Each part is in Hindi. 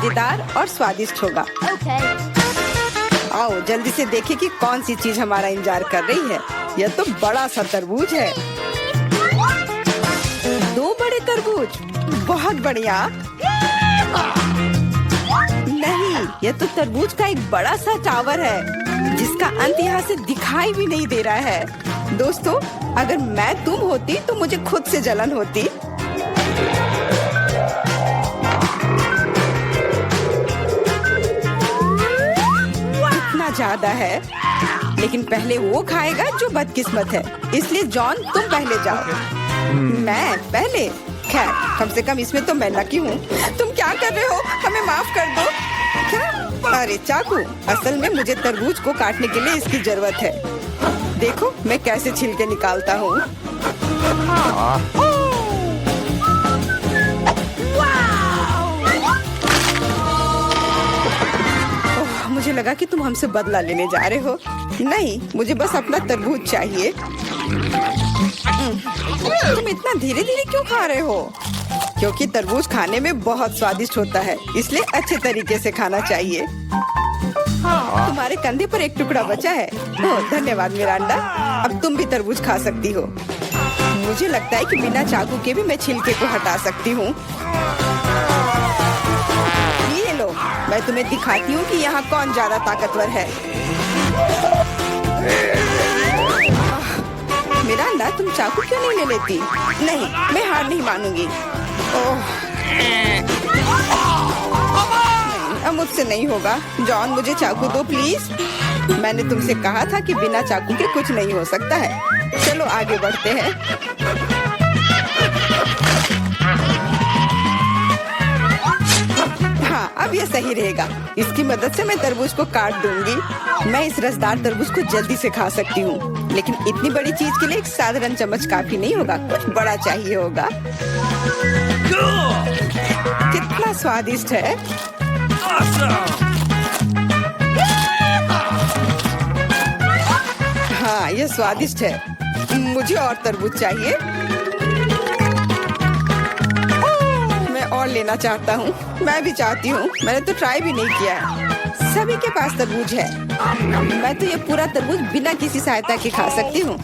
मजेदार और स्वादिष्ट होगा। आओ जल्दी से देखें कि कौन सी चीज हमारा इंतजार कर रही है। यह तो बड़ा सा तरबूज है। 2 बड़े तरबूज, बहुत बढ़िया। नहीं, यह तो तरबूज का एक बड़ा सा टावर है जिसका अंत यहाँ से दिखाई भी नहीं दे रहा है। दोस्तों, अगर मैं तुम होती तो मुझे खुद से जलन होती। इतना ज्यादा है, लेकिन पहले वो खाएगा जो बदकिस्मत है। इसलिए जॉन, तुम पहले जाओ। मैं पहले? खैर, कम से कम इसमें तो मैं लकी हूँ। तुम क्या कर रहे हो? हमें माफ कर दो। क्या? अरे चाकू, असल में मुझे तरबूज को काटने के लिए इसकी जरूरत है। देखो मैं कैसे छिलके निकालता हूँ। मुझे लगा कि तुम हमसे बदला लेने जा रहे हो। नहीं, मुझे बस अपना तरबूज चाहिए। तुम इतना धीरे धीरे क्यों खा रहे हो? क्योंकि तरबूज खाने में बहुत स्वादिष्ट होता है, इसलिए अच्छे तरीके से खाना चाहिए। तुम्हारे कंधे पर एक टुकड़ा बचा है। ओह, धन्यवाद मिरांडा। अब तुम भी तरबूज खा सकती हो। मुझे लगता है कि बिना चाकू के भी मैं छिलके को हटा सकती हूँ। ये लो, मैं तुम्हें दिखाती हूँ कि यहाँ कौन ज्यादा ताकतवर है। मिरांडा, तुम चाकू क्यों नहीं ले लेती? नहीं, मैं हार नहीं मानूंगी। ओह, अब मुझसे नहीं होगा। जॉन, मुझे चाकू दो प्लीज। मैंने तुमसे कहा था कि बिना चाकू के कुछ नहीं हो सकता है। चलो आगे बढ़ते हैं। हाँ, अब ये सही रहेगा। इसकी मदद से मैं तरबूज को काट दूंगी। मैं इस रसदार तरबूज को जल्दी से खा सकती हूँ, लेकिन इतनी बड़ी चीज के लिए एक साधारण चम्मच काफी नहीं होगा। कुछ बड़ा चाहिए होगा। कितना स्वादिष्ट है। हाँ, ये स्वादिष्ट है। मुझे और तरबूज चाहिए। मैं और लेना चाहता हूँ। मैं भी चाहती हूँ। मैंने तो ट्राई भी नहीं किया है। सभी के पास तरबूज है। मैं तो ये पूरा तरबूज बिना किसी सहायता के खा सकती हूँ।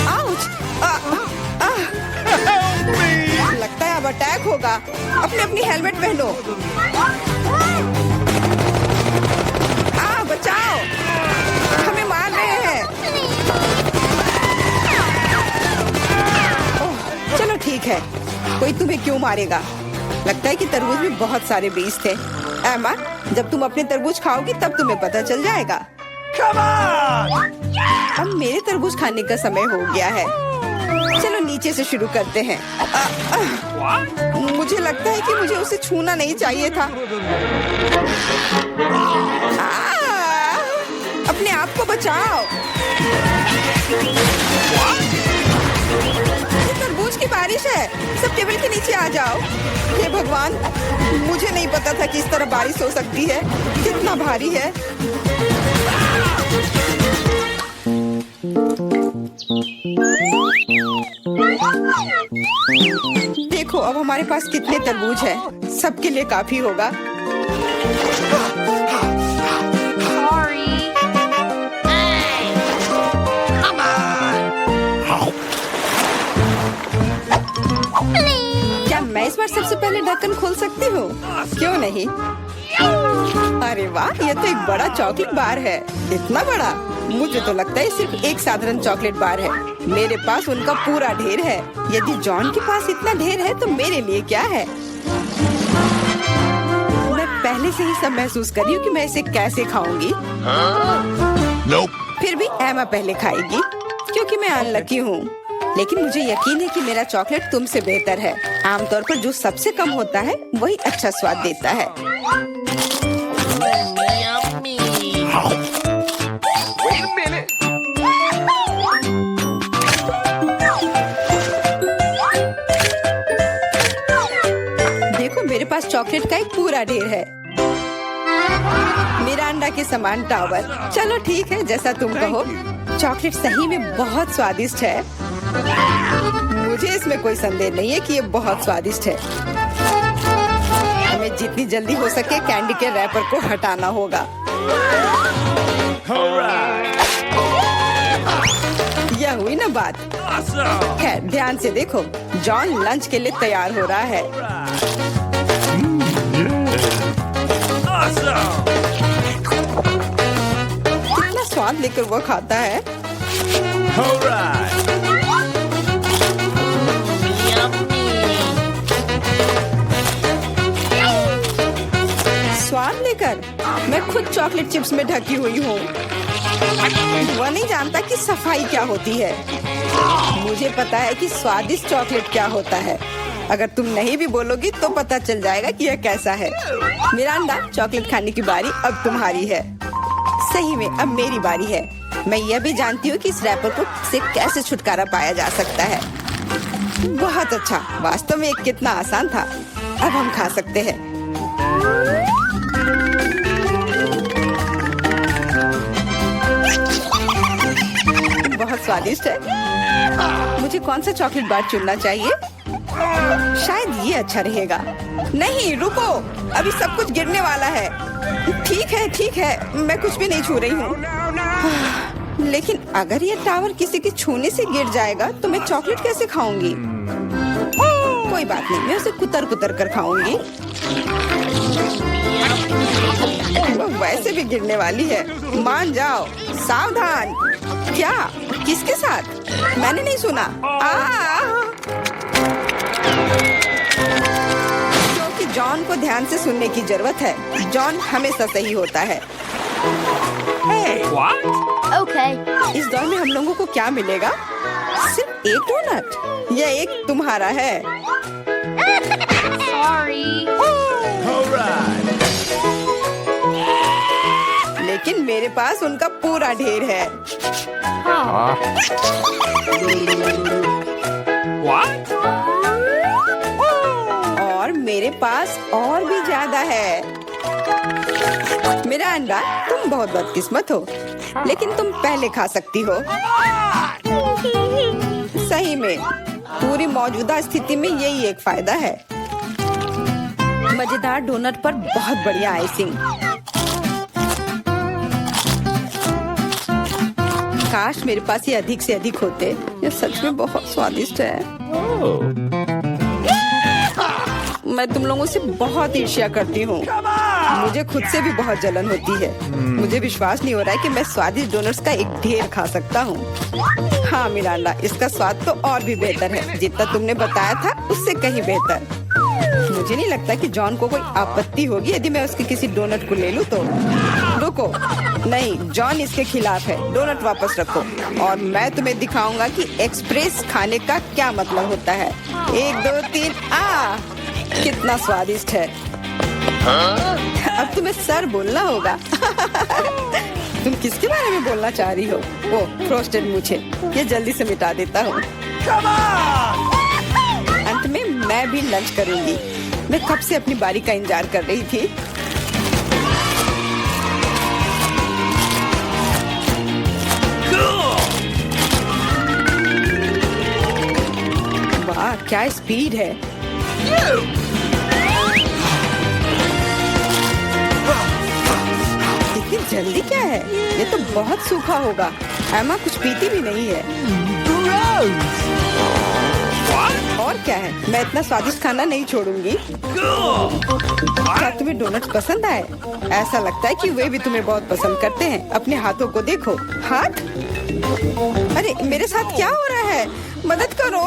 आउच! लगता है अब अटैक होगा। अपनी हेलमेट पहनो। बचाओ! हमें मार रहे हैं। ओह, चलो ठीक है। कोई तुम्हें क्यों मारेगा? लगता है कि तरबूज में बहुत सारे बीज थे। एमा, जब तुम अपने तरबूज खाओगी तब तुम्हें पता चल जाएगा। अब मेरे तरबूज खाने का समय हो गया है। चलो नीचे से शुरू करते हैं। मुझे लगता है कि मुझे उसे छूना नहीं चाहिए था। अपने आप को बचाओ। ये तरबूज की बारिश है। सब टेबल के नीचे आ जाओ। हे भगवान, मुझे नहीं पता था कि इस तरह बारिश हो सकती है। कितना भारी है। देखो अब हमारे पास कितने तरबूज हैं। सबके लिए काफी होगा। क्या मैं इस बार सबसे पहले ढक्कन खोल सकती हूँ? क्यों नहीं? अरे वाह, ये तो एक बड़ा चॉकलेट बार है। इतना बड़ा? मुझे तो लगता है सिर्फ एक साधारण चॉकलेट बार है। मेरे पास उनका पूरा ढेर है। यदि जॉन के पास इतना ढेर है तो मेरे लिए क्या है? मैं पहले से ही सब महसूस कर रही हूँ कि मैं इसे कैसे खाऊंगी। फिर भी एमा पहले खाएगी क्योंकि मैं अनलकी हूँ। लेकिन मुझे यकीन है कि मेरा चॉकलेट तुमसे बेहतर है। आमतौर पर जो सबसे कम होता है वही अच्छा स्वाद देता है। देखो मेरे पास चॉकलेट का एक पूरा ढेर है। मिरांडा के समान टावर। चलो ठीक है, जैसा तुम कहो। चॉकलेट सही में बहुत स्वादिष्ट है। मुझे इसमें कोई संदेह नहीं है कि ये बहुत स्वादिष्ट है। हमें जितनी जल्दी हो सके कैंडी के रैपर को हटाना होगा। यह हुई ना बात। खैर ध्यान से देखो, जॉन लंच के लिए तैयार हो रहा है। कितना स्वाद लेकर वो खाता है। स्वाद लेकर मैं खुद चॉकलेट चिप्स में ढकी हुई हूँ। वह नहीं जानता कि सफाई क्या होती है। मुझे पता है कि स्वादिष्ट चॉकलेट क्या होता है। अगर तुम नहीं भी बोलोगी तो पता चल जाएगा कि यह कैसा है। मिरांडा, चॉकलेट खाने की बारी अब तुम्हारी है। सही में अब मेरी बारी है। मैं यह भी जानती हूँ कि इस रैपर को से कैसे छुटकारा पाया जा सकता है। बहुत अच्छा, वास्तव में कितना आसान था। अब हम खा सकते हैं। बहुत स्वादिष्ट है। मुझे कौन सा चॉकलेट बार चुनना चाहिए? शायद ये अच्छा रहेगा। नहीं रुको, अभी सब कुछ गिरने वाला है। ठीक है, मैं कुछ भी नहीं छू रही हूँ। लेकिन अगर ये टावर किसी के छूने से गिर जाएगा तो मैं चॉकलेट कैसे खाऊंगी? कोई बात नहीं, मैं उसे कुतर कुतर कर खाऊंगी। वो वैसे भी गिरने वाली है। मान जाओ, सावधान। क्या? किसके साथ? मैंने नहीं सुना। क्योंकि जॉन को ध्यान से सुनने की जरूरत है। जॉन हमेशा सही होता है। Okay. इस दौर में हम लोगों को क्या मिलेगा? सिर्फ एक डोनट। यह एक तुम्हारा है। Sorry. लेकिन मेरे पास उनका पूरा ढेर है। और मेरे पास और भी ज्यादा है। मिरांडा, तुम बहुत बदकिस्मत हो, लेकिन तुम पहले खा सकती हो। सही में पूरी मौजूदा स्थिति में यही एक फायदा है। मजेदार डोनट पर बहुत बढ़िया आइसिंग। काश मेरे पास ये अधिक से अधिक होते। ये सच में बहुत स्वादिष्ट है। मैं तुम लोगों से बहुत ईर्ष्या करती हूँ। मुझे खुद से भी बहुत जलन होती है। मुझे विश्वास नहीं हो रहा है कि मैं स्वादिष्ट डोनट्स का एक ढेर खा सकता हूँ। हाँ मिरांडा, इसका स्वाद तो और भी बेहतर है। जितना तुमने बताया था उससे कहीं बेहतर। मुझे नहीं लगता कि जॉन को कोई आपत्ति होगी यदि मैं उसके किसी डोनट को ले लूं तो। रुको, नहीं, जॉन इसके खिलाफ है। डोनट वापस रखो और मैं तुम्हें दिखाऊंगा कि एक्सप्रेस खाने का क्या मतलब होता है। 1 2 3 कितना स्वादिष्ट है। अब तुम्हें सर बोलना होगा। तुम किसके बारे में बोलना चाह रही हो? वो फ्रोस्टेड मूछें। ये जल्दी से मिटा देता हूँ। अंत में मैं भी लंच करूंगी। मैं कब से अपनी बारी का इंतजार कर रही थी। वाह, क्या स्पीड है। इतनी जल्दी क्या है? ये तो बहुत सूखा होगा। एमा कुछ पीती भी नहीं है। और क्या है, मैं इतना स्वादिष्ट खाना नहीं छोड़ूंगी। क्या तुम्हें डोनट्स पसंद आए? ऐसा लगता है कि वे भी तुम्हें बहुत पसंद करते हैं। अपने हाथों को देखो। हाथ? अरे मेरे साथ क्या हो रहा है? मदद करो।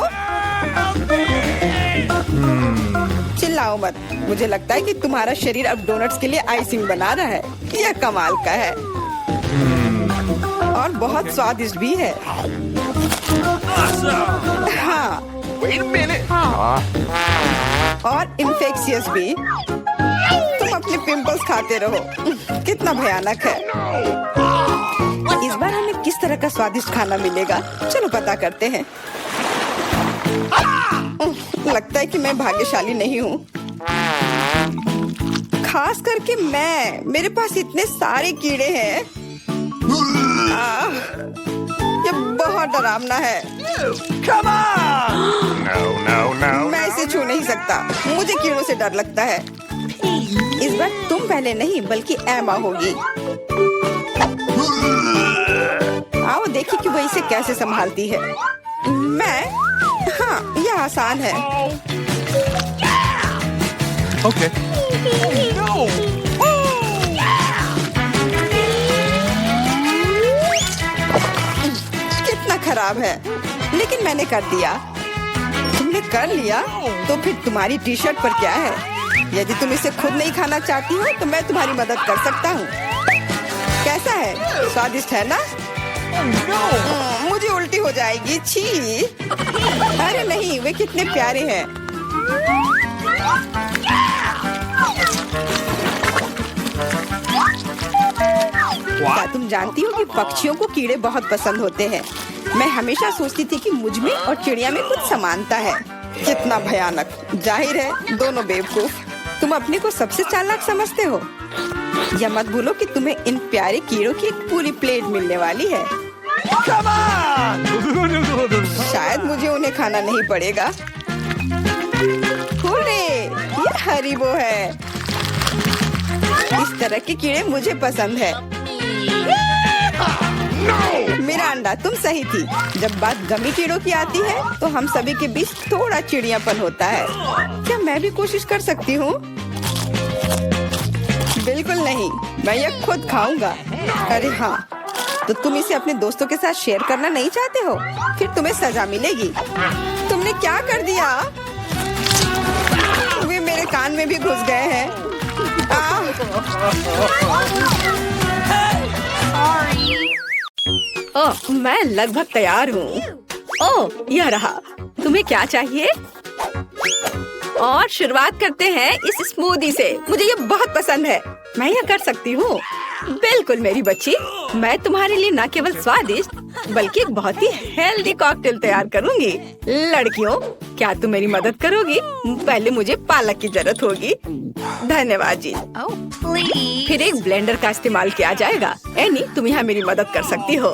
चिल्लाओ मत। मुझे लगता है कि तुम्हारा शरीर अब डोनट्स के लिए आइसिंग बना रहा है। यह कमाल का है और बहुत स्वादिष्ट भी है। हाँ, और इन्फेक्शियस भी। तुम अपने पिंपल्स खाते रहो। कितना भयानक है। इस बार हमें किस तरह का स्वादिष्ट खाना मिलेगा? चलो पता करते हैं। लगता है कि मैं भाग्यशाली नहीं हूँ, खास करके मैं। मेरे पास इतने सारे कीड़े हैं। ये बहुत डरावना है। No. मैं इसे छू नहीं सकता। मुझे कीड़ों से डर लगता है। इस बार तुम पहले नहीं बल्कि एमा होगी। आओ देखिए कि वो इसे कैसे संभालती है। मैं? हाँ, यह आसान है। Okay. कितना खराब है, लेकिन मैंने कर दिया। तुमने कर लिया तो फिर तुम्हारी टी शर्ट पर क्या है? यदि तुम इसे खुद नहीं खाना चाहती हो तो मैं तुम्हारी मदद कर सकता हूँ। कैसा है? स्वादिष्ट है ना? मुझे उल्टी हो जाएगी। छी! अरे नहीं, वे कितने प्यारे हैं। क्या तुम जानती हो कि पक्षियों को कीड़े बहुत पसंद होते हैं? मैं हमेशा सोचती थी कि मुझ में और चिड़िया में कुछ समानता है। कितना भयानक! जाहिर है दोनों बेवकूफ। तुम अपने को सबसे चालाक समझते हो। या मत भूलो कि तुम्हें इन प्यारे कीड़ों की एक पूरी प्लेट मिलने वाली है। शायद मुझे उन्हें खाना नहीं पड़ेगा। हुर्रे! ये हरीबो है। इस तरह के कीड़े मुझे पसंद है। मिरांडा, तुम सही थी। जब बात गमी कीड़ों की आती है तो हम सभी के बीच थोड़ा चिड़ियापन होता है। क्या मैं भी कोशिश कर सकती हूँ? बिल्कुल नहीं, मैं यह खुद खाऊंगा। अरे हाँ, तो तुम इसे अपने दोस्तों के साथ शेयर करना नहीं चाहते हो? फिर तुम्हें सजा मिलेगी। तुमने क्या कर दिया? वे मेरे कान में भी घुस गए हैं। ओह, मैं लगभग तैयार हूँ। ओह, यह रहा। तुम्हें क्या चाहिए? और शुरुआत करते हैं इस स्मूदी से। मुझे ये बहुत पसंद है। मैं यह कर सकती हूँ। बिल्कुल मेरी बच्ची, मैं तुम्हारे लिए न केवल स्वादिष्ट बल्कि एक बहुत ही हेल्दी कॉकटेल तैयार करूँगी। लड़कियों, क्या तुम मेरी मदद करोगी? पहले मुझे पालक की जरूरत होगी। धन्यवाद जी। फिर एक ब्लेंडर का इस्तेमाल किया जाएगा। एनी, तुम यहाँ मेरी मदद कर सकती हो।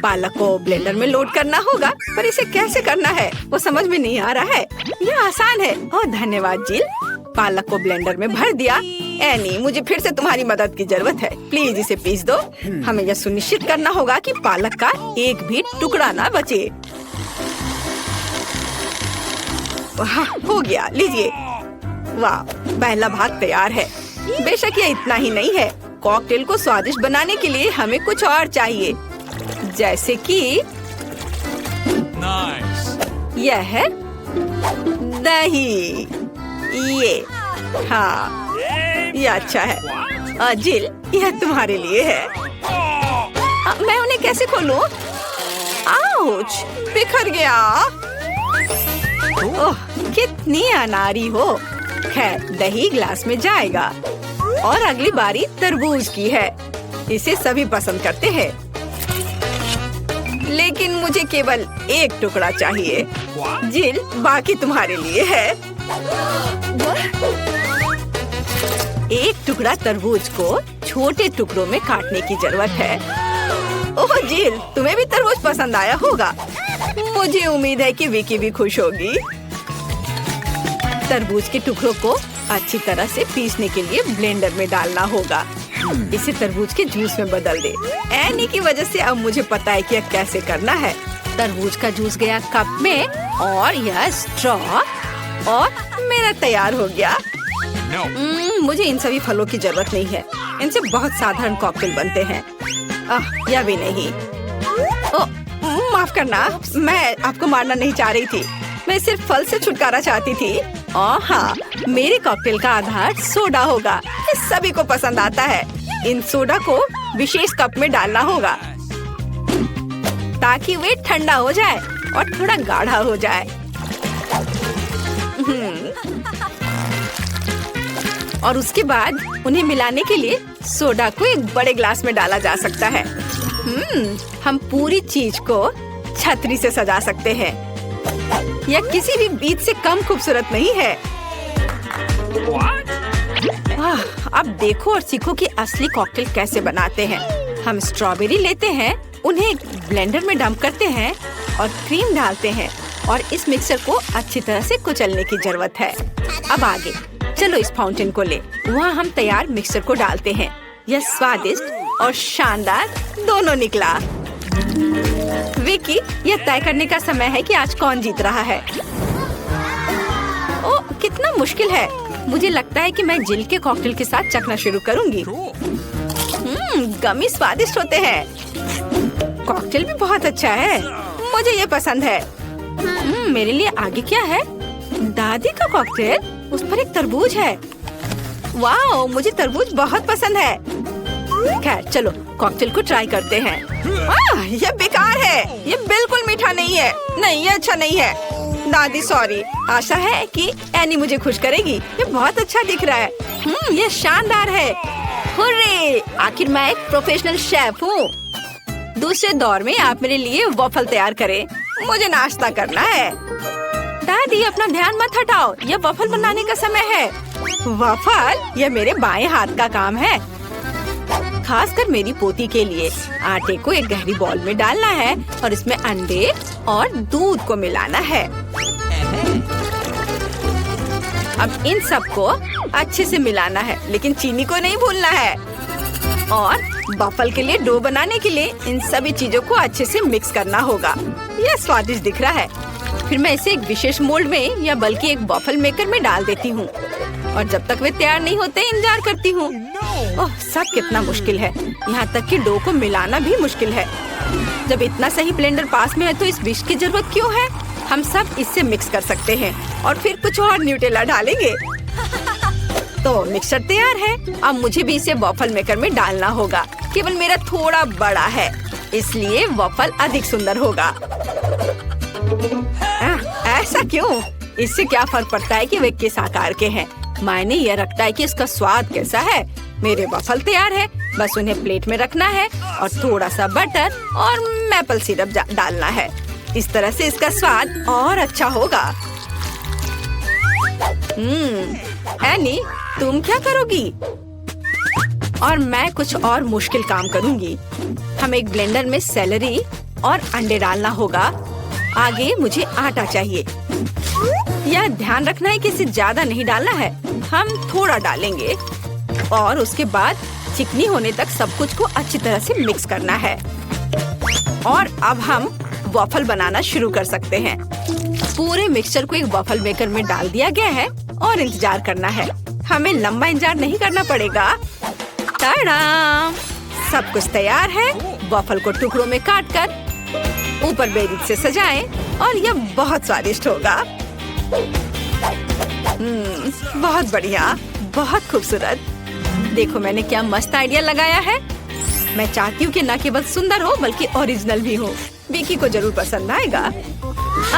पालक को ब्लेंडर में लोड करना होगा, पर इसे कैसे करना है वो समझ में नहीं आ रहा है। यह आसान है। ओह धन्यवाद जिल। पालक को ब्लेंडर में भर दिया। एनी, मुझे फिर से तुम्हारी मदद की जरूरत है। प्लीज इसे पीस दो। हमें यह सुनिश्चित करना होगा कि पालक का एक भी टुकड़ा ना बचे। वाह, हो गया। लीजिए। वाह, पहला भाग तैयार है। बेशक यह इतना ही नहीं है। कॉकटेल को स्वादिष्ट बनाने के लिए हमें कुछ और चाहिए, जैसे कि यह है दही। ये हाँ, ये अच्छा है। जिल, यह तुम्हारे लिए है। मैं उन्हें कैसे खोलूं? आउच! बिखर गया। ओह, कितनी अनारी हो। खैर, दही ग्लास में जाएगा। और अगली बारी तरबूज की है। इसे सभी पसंद करते हैं, लेकिन मुझे केवल एक टुकड़ा चाहिए। जिल, बाकी तुम्हारे लिए है। एक टुकड़ा तरबूज को छोटे टुकड़ों में काटने की जरूरत है। ओह जिल, तुम्हें भी तरबूज पसंद आया होगा। मुझे उम्मीद है कि विकी भी खुश होगी। तरबूज के टुकड़ों को अच्छी तरह से पीसने के लिए ब्लेंडर में डालना होगा। इसे तरबूज के जूस में बदल दे। एनी की वजह से अब मुझे पता है कि यह कैसे करना है। तरबूज का जूस गया कप में और यह स्ट्रॉ और मेरा तैयार हो गया। मुझे इन सभी फलों की जरूरत नहीं है। इनसे बहुत साधारण कॉकटेल बनते हैं। यह भी नहीं। माफ करना, मैं आपको मारना नहीं चाह रही थी। मैं सिर्फ फल से छुटकारा चाहती थी। हाँ, मेरे कॉकटेल का आधार सोडा होगा। ये सभी को पसंद आता है। इन सोडा को विशेष कप में डालना होगा ताकि वे ठंडा हो जाए और थोड़ा गाढ़ा हो जाए। और उसके बाद उन्हें मिलाने के लिए सोडा को एक बड़े ग्लास में डाला जा सकता है। हम पूरी चीज को छतरी से सजा सकते हैं। यह किसी भी बीज से कम खूबसूरत नहीं है। अब देखो और सीखो कि असली कॉकटेल कैसे बनाते हैं। हम स्ट्रॉबेरी लेते हैं, उन्हें ब्लेंडर में डंप करते हैं और क्रीम डालते हैं और इस मिक्सर को अच्छी तरह से कुचलने की जरूरत है। अब आगे चलो इस फाउंटेन को ले। वहाँ हम तैयार मिक्सचर को डालते हैं। यह स्वादिष्ट और शानदार दोनों निकला। विकी, यह तय करने का समय है कि आज कौन जीत रहा है। ओ, कितना मुश्किल है। मुझे लगता है कि मैं जिल के कॉकटेल के साथ चखना शुरू करूंगी। गमी स्वादिष्ट होते हैं। कॉकटेल भी बहुत अच्छा है, मुझे ये पसंद है। मेरे लिए आगे क्या है? दादी का कॉकटेल, उस पर एक तरबूज है। वाओ, मुझे तरबूज बहुत पसंद है। खैर चलो कॉकटेल को ट्राई करते हैं। ये बेकार है, ये बिल्कुल मीठा नहीं है। नहीं, ये अच्छा नहीं है। दादी सॉरी। आशा है कि एनी मुझे खुश करेगी। ये बहुत अच्छा दिख रहा है। ये शानदार है। हुर्रे! आखिर मैं एक प्रोफेशनल शेफ हूँ। दूसरे दौर में आप मेरे लिए वॉफल तैयार करें। मुझे नाश्ता करना है। दादी अपना ध्यान मत हटाओ, यह वॉफल बनाने का समय है। वॉफल? यह मेरे बाएं हाथ का काम है, खासकर मेरी पोती के लिए। आटे को एक गहरी बॉल में डालना है और इसमें अंडे और दूध को मिलाना है। अब इन सबको अच्छे से मिलाना है, लेकिन चीनी को नहीं भूलना है। और वॉफल के लिए डो बनाने के लिए इन सभी चीजों को अच्छे से मिक्स करना होगा। यह स्वादिष्ट दिख रहा है। फिर मैं इसे एक विशेष मोल्ड में या बल्कि एक वॉफल मेकर में डाल देती हूँ और जब तक वे तैयार नहीं होते इंतजार करती हूँ। ओह, सब कितना मुश्किल है। यहाँ तक कि डो को मिलाना भी मुश्किल है। जब इतना सही ब्लेंडर पास में है तो इस विस्क की जरूरत क्यों है? हम सब इससे मिक्स कर सकते हैं और फिर कुछ और न्यूटेला डालेंगे। तो मिक्सचर तैयार है। अब मुझे भी इसे वॉफल मेकर में डालना होगा। केवल मेरा थोड़ा बड़ा है, इसलिए वॉफल अधिक सुंदर होगा। ऐसा क्यों? इससे क्या फर्क पड़ता है कि वे किस आकार के हैं? मायने यह रखता है कि इसका स्वाद कैसा है। मेरे वॉफल तैयार है, बस उन्हें प्लेट में रखना है और थोड़ा सा बटर और मैपल सिरप डालना है। इस तरह से इसका स्वाद और अच्छा होगा। एनी, तुम क्या करोगी? और मैं कुछ और मुश्किल काम करूंगी। हम एक ब्लेंडर में सेलरी और अंडे डालना होगा। आगे मुझे आटा चाहिए। यह ध्यान रखना है कि इसे ज्यादा नहीं डालना है। हम थोड़ा डालेंगे और उसके बाद चिकनी होने तक सब कुछ को अच्छी तरह से मिक्स करना है। और अब हम वॉफल बनाना शुरू कर सकते हैं। पूरे मिक्सचर को एक वॉफल मेकर में डाल दिया गया है और इंतजार करना है। हमें लंबा इंतजार नहीं करना पड़ेगा। टाडा! सब कुछ तैयार है। वॉफल को टुकड़ों में काटकर ऊपर बेरीज से सजाएं और यह बहुत स्वादिष्ट होगा। बहुत बढ़िया, बहुत खूबसूरत। देखो मैंने क्या मस्त आइडिया लगाया है। मैं चाहती हूँ कि न केवल सुंदर हो बल्कि ओरिजिनल भी हो। विकी को जरूर पसंद आएगा।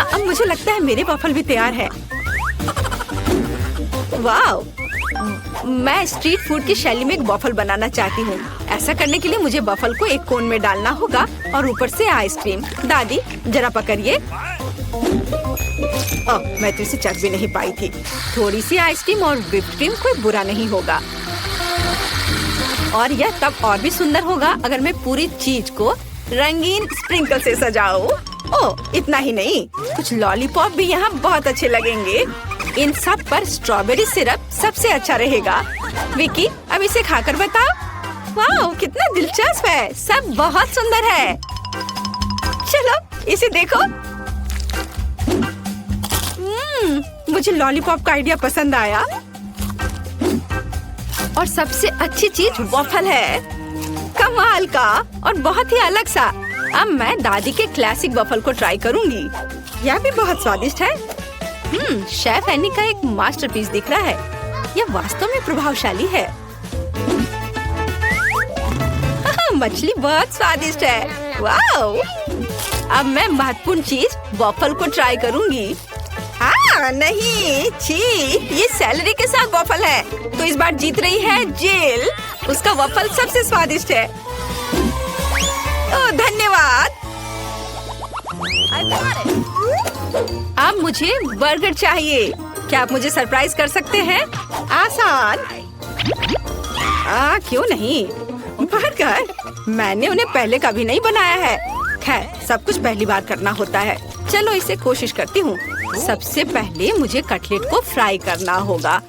अब मुझे लगता है मेरे वॉफल भी तैयार है। वाव! मैं स्ट्रीट फूड की शैली में एक वॉफल बनाना चाहती हूँ। ऐसा करने के लिए मुझे वॉफल को एक कोन में डालना होगा और ऊपर से आइसक्रीम। दादी जरा पकड़िए। मैं तो इसे चख भी नहीं पाई थी। थोड़ी सी आइसक्रीम और व्हिप्ड क्रीम कोई बुरा नहीं होगा। और यह तब और भी सुंदर होगा अगर मैं पूरी चीज को रंगीन स्प्रिंकल से सजाऊं। ओह, इतना ही नहीं, कुछ लॉलीपॉप भी यहाँ बहुत अच्छे लगेंगे। इन सब पर स्ट्रॉबेरी सिरप सबसे अच्छा रहेगा। विकी, अब इसे खाकर बताओ। वाह, कितना दिलचस्प है। सब बहुत सुंदर है। चलो इसे देखो। मुझे लॉलीपॉप का आइडिया पसंद आया। और सबसे अच्छी चीज वॉफल है। कमाल का और बहुत ही अलग सा। अब मैं दादी के क्लासिक वॉफल को ट्राई करूंगी। यह भी बहुत स्वादिष्ट है। शेफ एनी का एक मास्टरपीस दिख रहा है। यह वास्तव में प्रभावशाली है। मछली बहुत स्वादिष्ट है। वाओ! अब मैं महत्वपूर्ण चीज वॉफल को ट्राई करूंगी। नहीं, छी, ये सेलरी के साथ वॉफल है। तो इस बार जीत रही है जिल। उसका वॉफल सबसे स्वादिष्ट है। ओह, धन्यवाद। अब मुझे बर्गर चाहिए। क्या आप मुझे सरप्राइज कर सकते हैं? आसान। क्यों नहीं? बर्गर? मैंने उन्हें पहले कभी नहीं बनाया है। खैर, सब कुछ पहली बार करना होता है। चलो इसे कोशिश करती हूँ। सबसे पहले मुझे कटलेट को फ्राई करना होगा।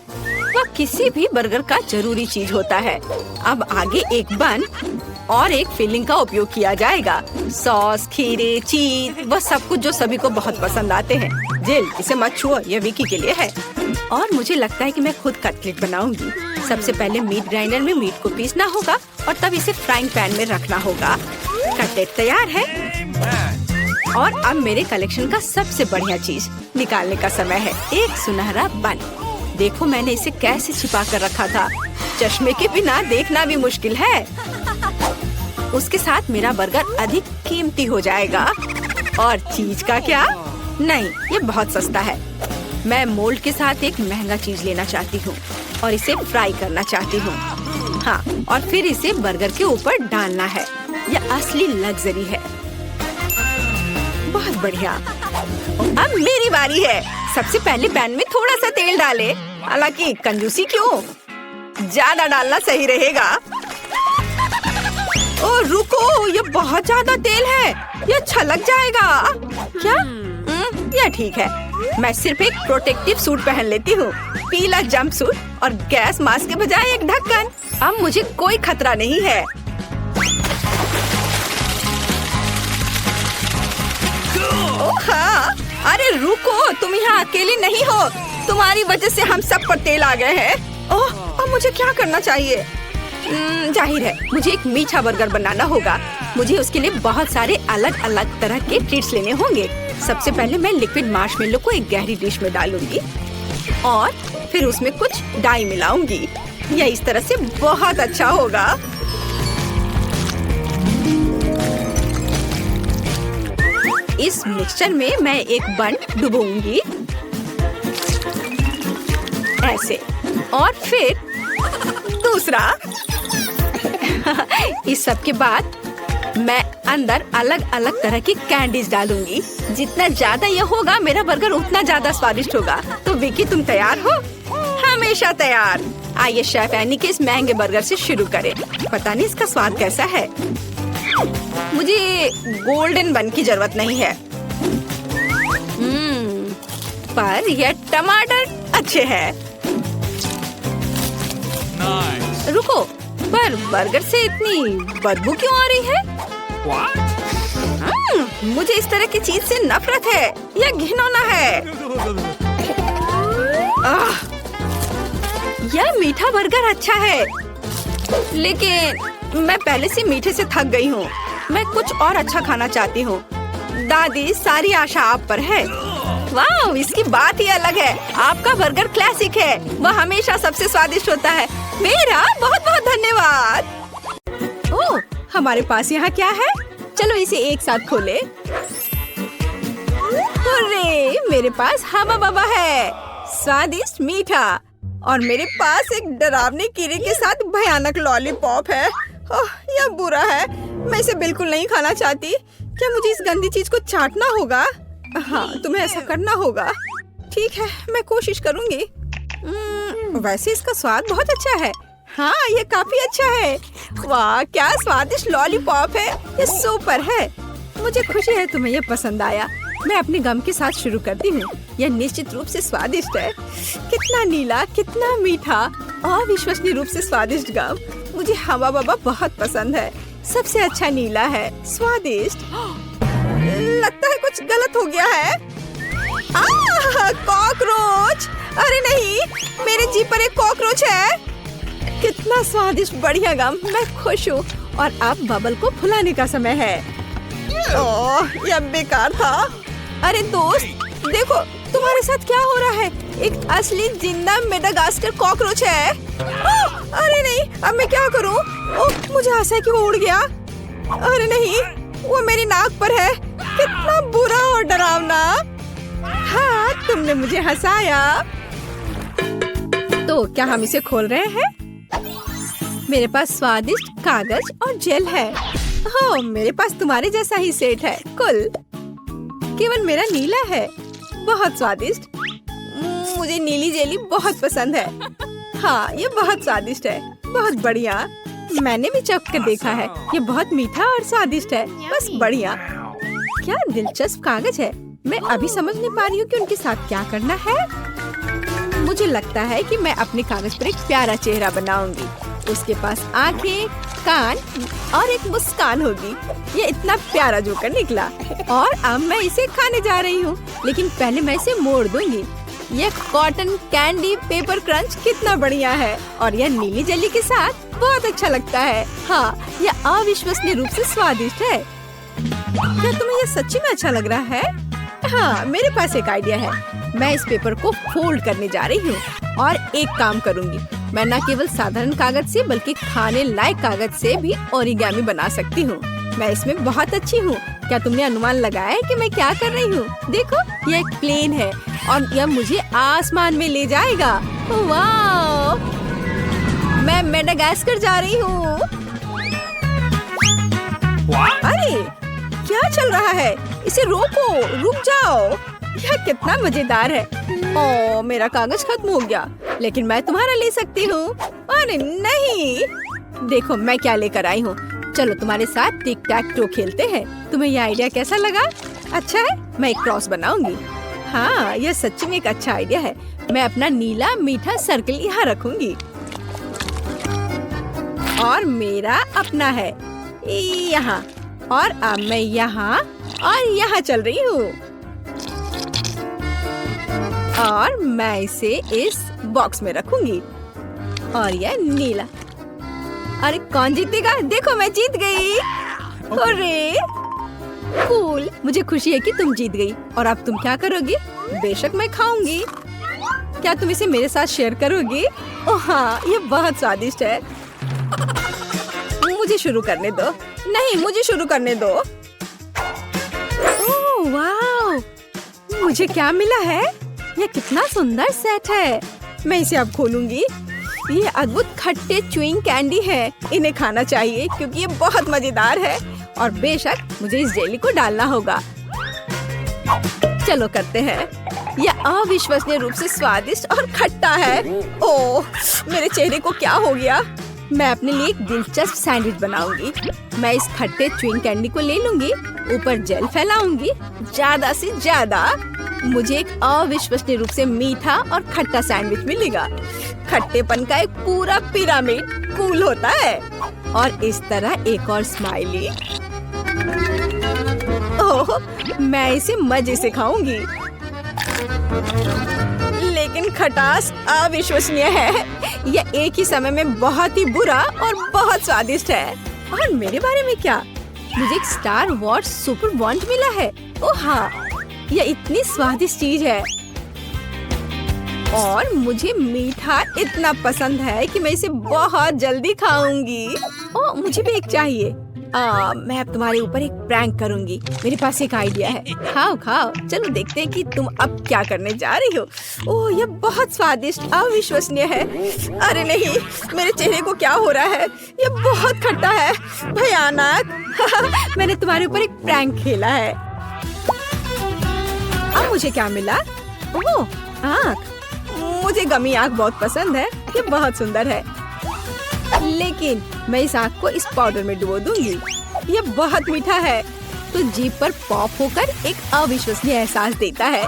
वह किसी भी बर्गर का जरूरी चीज होता है। अब आगे एक बन और एक फिलिंग का उपयोग किया जाएगा। सॉस, खीरे, चीज, वह सब कुछ जो सभी को बहुत पसंद आते हैं। जिल, इसे मत छुओ, यह विकी के लिए है। और मुझे लगता है कि मैं खुद कटलेट बनाऊंगी। सबसे पहले मीट ग्राइंडर में मीट को पीसना होगा और तब इसे फ्राइंग पैन में रखना होगा। कटलेट तैयार है। और अब मेरे कलेक्शन का सबसे बढ़िया चीज निकालने का समय है, एक सुनहरा बन। देखो मैंने इसे कैसे छिपा कर रखा था। चश्मे के बिना देखना भी मुश्किल है। उसके साथ मेरा बर्गर अधिक कीमती हो जाएगा। और चीज का क्या? नहीं, ये बहुत सस्ता है। मैं मोल्ड के साथ एक महंगा चीज लेना चाहती हूँ और इसे फ्राई करना चाहती हूँ। हाँ, और फिर इसे बर्गर के ऊपर डालना है। यह असली लग्जरी है। बहुत बढ़िया। अब मेरी बारी है। सबसे पहले पैन में थोड़ा सा तेल डाले। हालांकि कंजूसी क्यों, ज्यादा डालना सही रहेगा। ओ रुको, ये बहुत ज्यादा तेल है, ये छलक जाएगा। क्या? यह ठीक है। मैं सिर्फ एक प्रोटेक्टिव सूट पहन लेती हूँ, पीला जंप सूट और गैस मास्क के बजाय एक ढक्कन। अब मुझे कोई खतरा नहीं है। ओह हाँ, अरे रुको, तुम यहाँ अकेली नहीं हो। तुम्हारी वजह से हम सब पर तेल आ गए हैं। ओह, अब मुझे क्या करना चाहिए? जाहिर है मुझे एक मीठा बर्गर बनाना होगा। मुझे उसके लिए बहुत सारे अलग अलग तरह के ट्रीट्स लेने होंगे। सबसे पहले मैं लिक्विड मार्शमेलो को एक गहरी डिश में डालूंगी और फिर उसमें कुछ डाई मिलाऊंगी। यह इस तरह से बहुत अच्छा होगा। इस मिक्सचर में मैं एक बन डुबोऊंगी ऐसे, और फिर दूसरा। इस सब के बाद मैं अंदर अलग अलग तरह की कैंडीज डालूंगी। जितना ज्यादा यह होगा मेरा बर्गर उतना ज्यादा स्वादिष्ट होगा। तो विकी, तुम तैयार हो? हमेशा तैयार। आइए शेफ एनी के इस महंगे बर्गर से शुरू करें। पता नहीं इसका स्वाद कैसा है। मुझे गोल्डन बन की जरूरत नहीं है, पर यह टमाटर अच्छे हैं। रुको, पर बर्गर से इतनी बदबू क्यों आ रही है? मुझे इस तरह की चीज से नफरत है। यह घिनौना है। यह मीठा बर्गर अच्छा है, लेकिन मैं पहले से मीठे से थक गई हूँ। मैं कुछ और अच्छा खाना चाहती हूँ। दादी, सारी आशा आप पर है। वाह, इसकी बात ही अलग है। आपका बर्गर क्लासिक है, वह हमेशा सबसे स्वादिष्ट होता है। मेरा बहुत बहुत धन्यवाद। ओह, हमारे पास यहाँ क्या है? चलो इसे एक साथ खोले। अरे, मेरे पास हवा बवा है, स्वादिष्ट मीठा, और मेरे पास एक डरावने कीड़े के साथ भयानक लॉलीपॉप है। ओह, यह बुरा है। मैं इसे बिल्कुल नहीं खाना चाहती। क्या मुझे इस गंदी चीज को चाटना होगा? हाँ, तुम्हें ऐसा करना होगा। ठीक है, मैं कोशिश करूंगी। वैसे इसका स्वाद बहुत अच्छा है। हाँ, ये काफी अच्छा है। वाह, क्या स्वादिष्ट लॉलीपॉप है। ये सुपर है। मुझे खुशी है तुम्हें ये पसंद आया। मैं अपने गम के साथ शुरू करती हूँ। यह निश्चित रूप से स्वादिष्ट है। कितना नीला, कितना मीठा, अविश्वसनीय रूप से स्वादिष्ट गम। मुझे हवा बबा बहुत पसंद है। सबसे अच्छा नीला है, स्वादिष्ट। लगता है कुछ गलत हो गया है। कॉकरोच! अरे नहीं, मेरे जीभ पर एक कॉकरोच है। कितना स्वादिष्ट, बढ़िया गम। मैं खुश हूँ। और अब बबल को फुलाने का समय है। ओह, यह बेकार था। अरे दोस्त, देखो तुम्हारे साथ क्या हो रहा है। एक असली जिंदा मेडागास्कर कॉकरोच है। अरे नहीं, अब मैं क्या करूँ? ओह, मुझे आशा है कि वो उड़ गया। अरे नहीं, वो मेरी नाक पर है। कितना बुरा और डरावना। हाँ, तुमने मुझे हंसाया। तो क्या हम इसे खोल रहे हैं? मेरे पास स्वादिष्ट कागज और जेल है। हो, मेरे पास तुम्हारे जैसा ही सेट है। कुल केवल मेरा नीला है। बहुत स्वादिष्ट। मुझे नीली जेली बहुत पसंद है। हाँ, ये बहुत स्वादिष्ट है। बहुत बढ़िया। मैंने भी चख कर देखा है। ये बहुत मीठा और स्वादिष्ट है। बस बढ़िया। क्या दिलचस्प कागज है। मैं अभी समझ नहीं पा रही हूँ कि उनके साथ क्या करना है। मुझे लगता है कि मैं अपने कागज पर एक प्यारा चेहरा बनाऊंगी। उसके पास आंखें, कान और एक मुस्कान होगी। ये इतना प्यारा जोकर निकला और अब मैं इसे खाने जा रही हूँ, लेकिन पहले मैं इसे मोड़ दूंगी। ये कॉटन कैंडी पेपर क्रंच कितना बढ़िया है और यह नीली जेली के साथ बहुत अच्छा लगता है। हाँ, यह अविश्वसनीय रूप से स्वादिष्ट है। क्या तुम्हें यह सच्ची में अच्छा लग रहा है? हाँ, मेरे पास एक आइडिया है। मैं इस पेपर को फोल्ड करने जा रही हूँ और एक काम करूँगी। मैं न केवल साधारण कागज से बल्कि खाने लायक कागज से भी ओरिगामी बना सकती हूँ। मैं इसमें बहुत अच्छी हूँ। क्या तुमने अनुमान लगाया है कि मैं क्या कर रही हूँ? देखो, यह एक प्लेन है और यह मुझे आसमान में ले जाएगा। वाह! मैं मेडागास्कर जा रही हूँ। अरे, क्या चल रहा है? इसे रोको, रुक जाओ। यह कितना मजेदार है। ओह, मेरा कागज खत्म हो गया, लेकिन मैं तुम्हारा ले सकती हूँ। अरे नहीं! देखो मैं क्या लेकर आई हूँ। चलो तुम्हारे साथ टिक टैक टो खेलते हैं। तुम्हें यह आइडिया कैसा लगा? अच्छा है? मैं एक क्रॉस बनाऊंगी। हाँ, यह सच्ची में एक अच्छा आइडिया है। मैं अपना नीला मीठा सर्कल यहाँ रखूंगी और मेरा अपना है यहाँ, और अब मैं यहाँ और यहाँ चल रही हूँ और मैं इसे इस बॉक्स में रखूंगी और यह नीला। अरे कौन जीतेगा? देखो मैं जीत गई। अरे कूल, मुझे खुशी है कि तुम जीत गई। और अब तुम क्या करोगी? बेशक मैं खाऊंगी। क्या तुम इसे मेरे साथ शेयर करोगी? ओह हाँ, ये बहुत स्वादिष्ट है। मुझे शुरू करने दो। नहीं, मुझे शुरू करने दो। ओह वाह, मुझे क्या मिला है? यह कितना सुंदर सेट है। मैं इसे अब खोलूंगी। ये अद्भुत खट्टे च्युइंग कैंडी है। इन्हें खाना चाहिए क्योंकि ये बहुत मजेदार है और बेशक मुझे इस जेली को डालना होगा। चलो करते हैं। यह अविश्वसनीय रूप से स्वादिष्ट और खट्टा है। ओह, मेरे चेहरे को क्या हो गया? मैं अपने लिए एक दिलचस्प सैंडविच बनाऊंगी। मैं इस खट्टे च्युइंग कैंडी को ले लूंगी, ऊपर जेल फैलाऊंगी ज्यादा से ज्यादा। मुझे एक अविश्वसनीय रूप से मीठा और खट्टा सैंडविच मिलेगा। खट्टेपन का एक पूरा पिरामिड कूल होता है। और इस तरह एक और स्माइली। ओह, मैं इसे मजे से खाऊंगी, लेकिन खटास अविश्वसनीय है। यह एक ही समय में बहुत ही बुरा और बहुत स्वादिष्ट है। और मेरे बारे में क्या? मुझे एक स्टार वॉर्स सुपर बॉन्ड मिला है। ओह हाँ, यह इतनी स्वादिष्ट चीज है और मुझे मीठा इतना पसंद है कि मैं इसे बहुत जल्दी खाऊंगी। ओह, मुझे भी एक चाहिए। मैं अब तुम्हारे ऊपर एक प्रैंक करूंगी। मेरे पास एक आइडिया है। खाओ खाओ। चलो देखते हैं कि तुम अब क्या करने जा रही हो। ओह, यह बहुत स्वादिष्ट अविश्वसनीय है। अरे नहीं, मेरे चेहरे को क्या हो रहा है? यह बहुत खट्टा है, भयानक। मैंने तुम्हारे ऊपर एक प्रैंक खेला है। अब मुझे क्या मिला? ओह, आँख। मुझे गमी आँख बहुत पसंद है। ये बहुत सुंदर है, लेकिन मैं इस आँख को इस पाउडर में डुबो दूंगी। ये बहुत मीठा है, तो जीभ पर पॉप होकर एक अविश्वसनीय एहसास देता है।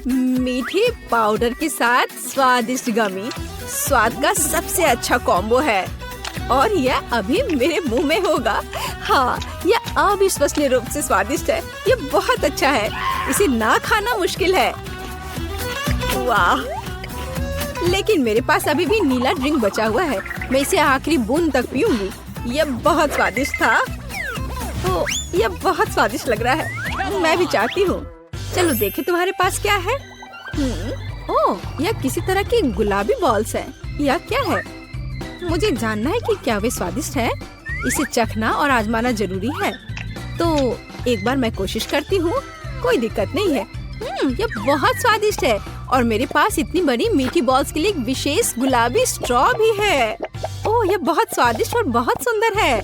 मीठे पाउडर के साथ स्वादिष्ट गमी स्वाद का सबसे अच्छा कॉम्बो है और यह अभी मेरे मुंह में होगा। हाँ, यह अविश्वसनीय रूप से स्वादिष्ट है। यह बहुत अच्छा है। इसे ना खाना मुश्किल है। वाह, लेकिन मेरे पास अभी भी नीला ड्रिंक बचा हुआ है। मैं इसे आखिरी बूंद तक पीऊंगी। यह बहुत स्वादिष्ट था। तो यह बहुत स्वादिष्ट लग रहा है। मैं भी चाहती हूँ। चलो देखें तुम्हारे पास क्या है। ओह, यह किसी तरह की गुलाबी बॉल्स है। यह क्या है? मुझे जानना है कि क्या वे स्वादिष्ट है। इसे चखना और आजमाना जरूरी है। तो एक बार मैं कोशिश करती हूँ। कोई दिक्कत नहीं है। यह बहुत स्वादिष्ट है और मेरे पास इतनी बड़ी मीठी बॉल्स के लिए एक विशेष गुलाबी स्ट्रॉ भी है। ओह, यह बहुत स्वादिष्ट और बहुत सुंदर है।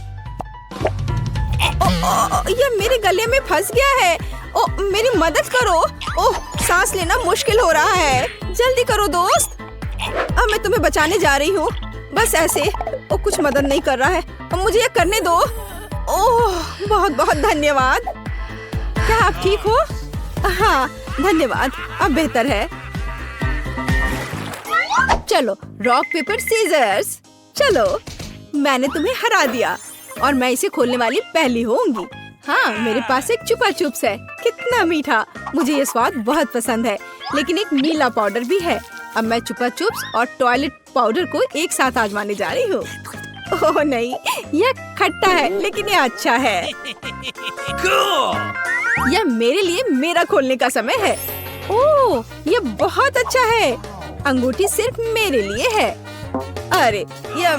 यह मेरे गले में फंस गया है। ओह, मेरी मदद करो। ओह, सांस लेना मुश्किल हो रहा है। जल्दी करो दोस्त। अब मैं तुम्हें बचाने जा रही हूँ। बस ऐसे। ओह, कुछ मदद नहीं कर रहा है। अब मुझे यह करने दो। ओह, बहुत बहुत धन्यवाद। क्या आप ठीक हो? हाँ, धन्यवाद, अब बेहतर है। चलो रॉक पेपर सीजर्स। चलो, मैंने तुम्हें हरा दिया और मैं इसे खोलने वाली पहली होंगी। हाँ, मेरे पास एक चुपा चुप्स है। कितना मीठा, मुझे ये स्वाद बहुत पसंद है। लेकिन एक नीला पाउडर भी है। अब मैं चुपा चुप्स और टॉयलेट पाउडर को एक साथ आजमाने जा रही हूँ। ओह नहीं, यह खट्टा है लेकिन यह अच्छा है। यह मेरे लिए मेरा खोलने का समय है। ओह, यह बहुत अच्छा है। अंगूठी सिर्फ मेरे लिए है। अरे, यह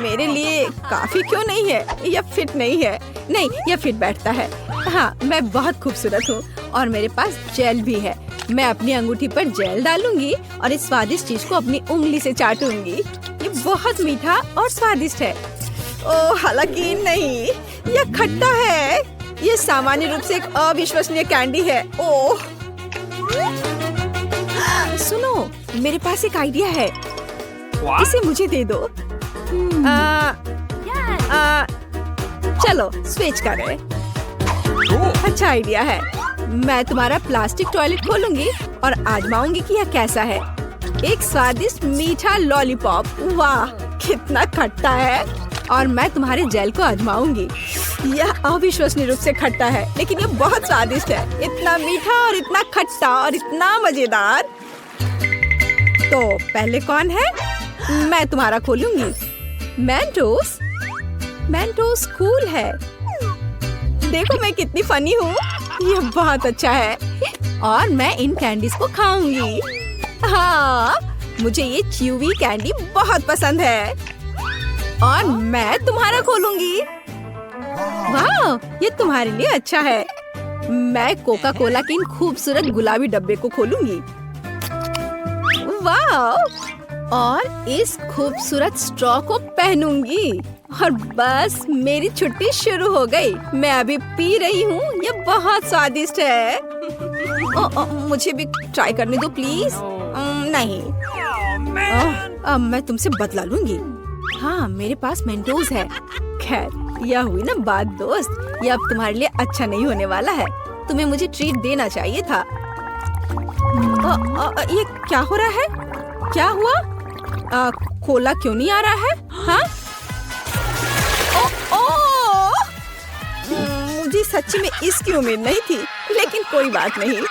मेरे लिए काफी क्यों नहीं है? यह फिट नहीं है। नहीं, यह फिट बैठता है। हाँ, मैं बहुत खूबसूरत हूँ और मेरे पास जेल भी है। मैं अपनी अंगूठी पर जेल डालूंगी और इस स्वादिष्ट चीज को अपनी उंगली से चाटूंगी। ये बहुत मीठा और स्वादिष्ट है। ओह, हालांकि नहीं, यह खट्टा है। ये सामान्य रूप से एक अविश्वसनीय कैंडी है। ओह, सुनो, मेरे पास एक आइडिया है। इसे मुझे दे दो। चलो स्विच करें। अच्छा आइडिया है। मैं तुम्हारा प्लास्टिक टॉयलेट खोलूंगी और आजमाऊंगी कि यह कैसा है। एक स्वादिष्ट मीठा लॉलीपॉप। वाह, कितना खट्टा है। और मैं तुम्हारे जेल को आजमाऊंगी। यह अविश्वसनीय रूप से खट्टा है लेकिन यह बहुत स्वादिष्ट है। इतना मीठा और इतना खट्टा और इतना मजेदार। तो पहले कौन है? मैं तुम्हारा खोलूंगी। मेंटोस। मेंटोस कूल है। देखो मैं कितनी फनी हूँ। यह बहुत अच्छा है और मैं इन कैंडीज को खाऊंगी। हाँ, मुझे ये च्यूवी कैंडी बहुत पसंद है। और मैं तुम्हारा खोलूंगी। वाह, ये तुम्हारे लिए अच्छा है। मैं कोका कोला के इन खूबसूरत गुलाबी डब्बे को खोलूंगी। वाह, और इस खूबसूरत स्ट्रॉ को पहनूंगी और बस मेरी छुट्टी शुरू हो गई। मैं अभी पी रही हूँ। ये बहुत स्वादिष्ट है। मुझे भी ट्राई करने दो प्लीज। नहीं, अब मैं तुमसे बदला लूंगी। हाँ, मेरे पास मेंटोस है। खैर, यह हुई ना बात दोस्त। यह अब तुम्हारे लिए अच्छा नहीं होने वाला है। तुम्हें मुझे ट्रीट देना चाहिए था। ये क्या हो रहा है? क्या हुआ? कोला क्यों नहीं आ रहा है? हाँ? मुझे सच्ची में इसकी उम्मीद नहीं थी, लेकिन कोई बात नहीं।